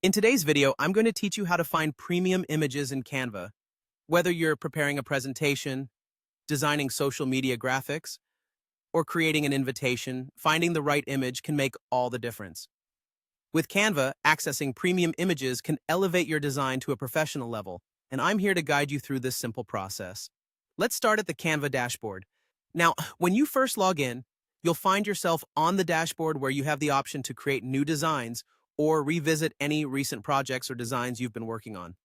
In today's video, I'm going to teach you how to find premium images in Canva. Whether you're preparing a presentation, designing social media graphics, or creating an invitation, finding the right image can make all the difference. With Canva, accessing premium images can elevate your design to a professional level, and I'm here to guide you through this simple process. Let's start at the Canva dashboard. Now, when you first log in, you'll find yourself on the dashboard where you have the option to create new designs or revisit any recent projects or designs you've been working on.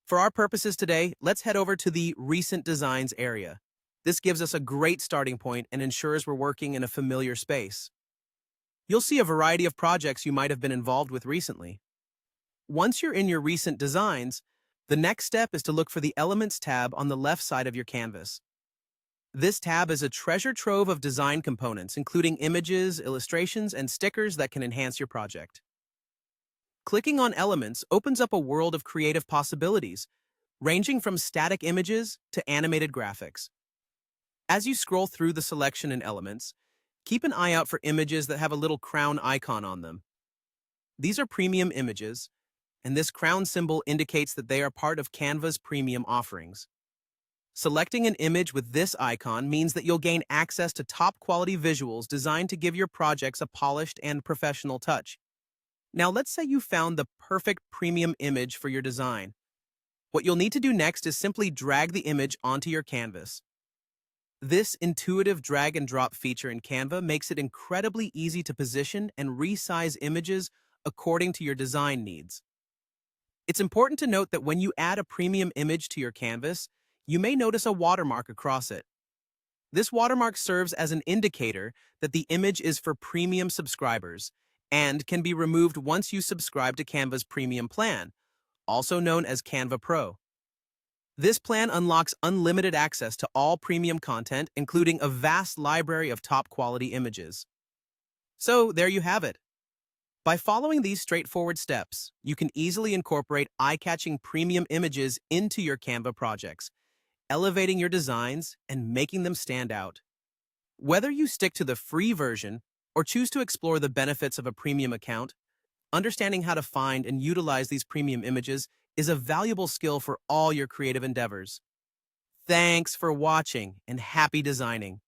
For our purposes today, let's head over to the Recent Designs area. This gives us a great starting point and ensures we're working in a familiar space. You'll see a variety of projects you might have been involved with recently. Once you're in your recent designs, the next step is to look for the Elements tab on the left side of your canvas. This tab is a treasure trove of design components, including images, illustrations, and stickers that can enhance your project. Clicking on Elements opens up a world of creative possibilities, ranging from static images to animated graphics. As you scroll through the selection in Elements, keep an eye out for images that have a little crown icon on them. These are premium images, and this crown symbol indicates that they are part of Canva's premium offerings. Selecting an image with this icon means that you'll gain access to top-quality visuals designed to give your projects a polished and professional touch. Now, let's say you found the perfect premium image for your design. What you'll need to do next is simply drag the image onto your canvas. This intuitive drag and drop feature in Canva makes it incredibly easy to position and resize images according to your design needs. It's important to note that when you add a premium image to your canvas, you may notice a watermark across it. This watermark serves as an indicator that the image is for premium subscribers and can be removed once you subscribe to Canva's premium plan, also known as Canva Pro. This plan unlocks unlimited access to all premium content, including a vast library of top-quality images. So, there you have it. By following these straightforward steps, you can easily incorporate eye-catching premium images into your Canva projects, elevating your designs and making them stand out. Whether you stick to the free version or choose to explore the benefits of a premium account, understanding how to find and utilize these premium images is a valuable skill for all your creative endeavors. Thanks for watching and happy designing.